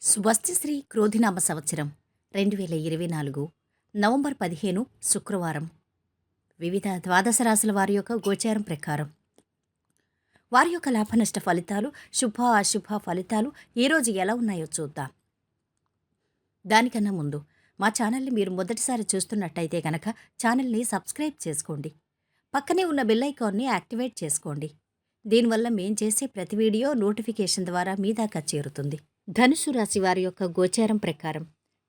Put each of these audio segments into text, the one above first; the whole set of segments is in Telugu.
స్వస్తిశ్రీ క్రోధినామ సంవత్సరం 2024 నవంబర్ 15 శుక్రవారం. వివిధ ద్వాదశ రాశుల వారి యొక్క గోచారం ప్రకారం వారి యొక్క లాభనష్ట ఫలితాలు, శుభ అశుభ ఫలితాలు ఈరోజు ఎలా ఉన్నాయో చూద్దాం. దానికన్నా ముందు మా ఛానల్ని మీరు మొదటిసారి చూస్తున్నట్టయితే కనుక ఛానల్ని సబ్స్క్రైబ్ చేసుకోండి. పక్కనే ఉన్న బెల్ ఐకాన్ని యాక్టివేట్ చేసుకోండి. దీనివల్ల మేం చేసే ప్రతి వీడియో నోటిఫికేషన్ ద్వారా మీ దాకా చేరుతుంది. ధనుసు రాశి వారి యొక్క గోచారం ప్రకారం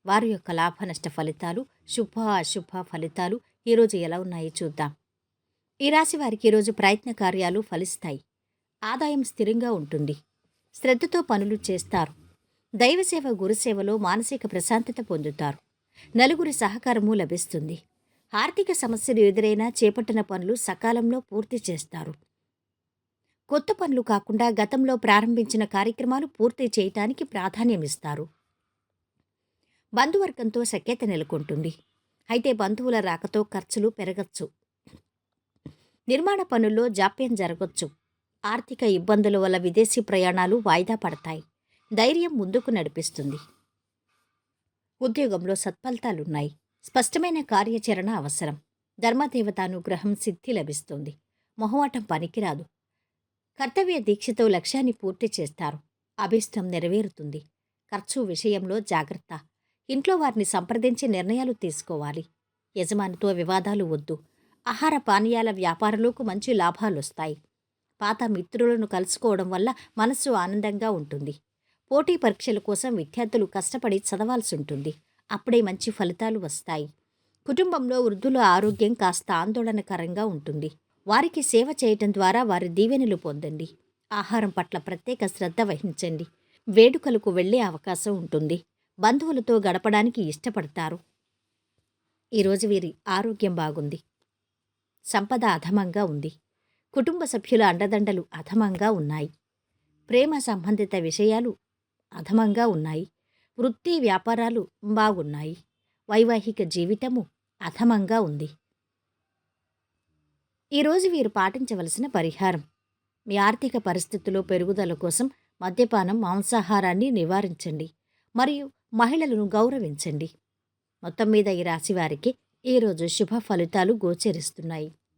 వారి యొక్క లాభనష్ట ఫలితాలు, శుభ అశుభ ఫలితాలు ఈరోజు ఎలా ఉన్నాయో చూద్దాం. ఈ రాశి వారికి ఈరోజు ప్రయత్న కార్యాలు ఫలిస్తాయి. ఆదాయం స్థిరంగా ఉంటుంది. శ్రద్ధతో పనులు చేస్తారు. దైవసేవ, గురుసేవలో మానసిక ప్రశాంతత పొందుతారు. నలుగురి సహకారము లభిస్తుంది. ఆర్థిక సమస్యలు ఎదురైనా చేపట్టిన పనులు సకాలంలో పూర్తి చేస్తారు. కొత్త పనులు కాకుండా గతంలో ప్రారంభించిన కార్యక్రమాలు పూర్తి చేయటానికి ప్రాధాన్యమిస్తారు. బంధువర్గంతో సఖ్యత నెలకొంటుంది. అయితే బంధువుల రాకతో ఖర్చులు పెరగచ్చు. నిర్మాణ పనుల్లో జాప్యం జరగొచ్చు. ఆర్థిక ఇబ్బందుల వల్ల విదేశీ ప్రయాణాలు వాయిదా పడతాయి. ధైర్యం ముందుకు నడిపిస్తుంది. ఉద్యోగంలో సత్ఫలితాలున్నాయి. స్పష్టమైన కార్యాచరణ అవసరం. ధర్మదేవతానుగ్రహం సిద్ధి లభిస్తుంది. మొహమాటం పనికిరాదు. కర్తవ్య దీక్షతో లక్ష్యాన్ని పూర్తి చేస్తారు. అభిష్టం నెరవేరుతుంది. ఖర్చు విషయంలో జాగ్రత్త. ఇంట్లో వారిని సంప్రదించి నిర్ణయాలు తీసుకోవాలి. యజమానితో వివాదాలు వద్దు. ఆహార పానీయాల వ్యాపారులకు మంచి లాభాలొస్తాయి. పాత మిత్రులను కలుసుకోవడం వల్ల మనస్సు ఆనందంగా ఉంటుంది. పోటీ పరీక్షల కోసం విద్యార్థులు కష్టపడి చదవాల్సి ఉంటుంది. అప్పుడే మంచి ఫలితాలు వస్తాయి. కుటుంబంలో వృద్ధుల ఆరోగ్యం కాస్త ఆందోళనకరంగా ఉంటుంది. వారికి సేవ చేయటం ద్వారా వారి దీవెనలు పొందండి. ఆహారం పట్ల ప్రత్యేక శ్రద్ధ వహించండి. వేడుకలకు వెళ్లే అవకాశం ఉంటుంది. బంధువులతో గడపడానికి ఇష్టపడతారు. ఈరోజు వీరి ఆరోగ్యం బాగుంది. సంపద అధమంగా ఉంది. కుటుంబ సభ్యుల అండదండలు అధమంగా ఉన్నాయి. ప్రేమ సంబంధిత విషయాలు అధమంగా ఉన్నాయి. వృత్తి వ్యాపారాలు బాగున్నాయి. వైవాహిక జీవితము అధమంగా ఉంది. ఈరోజు వీరు పాటించవలసిన పరిహారం: మీ ఆర్థిక పరిస్థితుల్లో పెరుగుదల కోసం మద్యపానం, మాంసాహారాన్ని నివారించండి మరియు మహిళలను గౌరవించండి. మొత్తం మీద ఈ రాశివారికి ఈరోజు శుభ ఫలితాలు గోచరిస్తున్నాయి.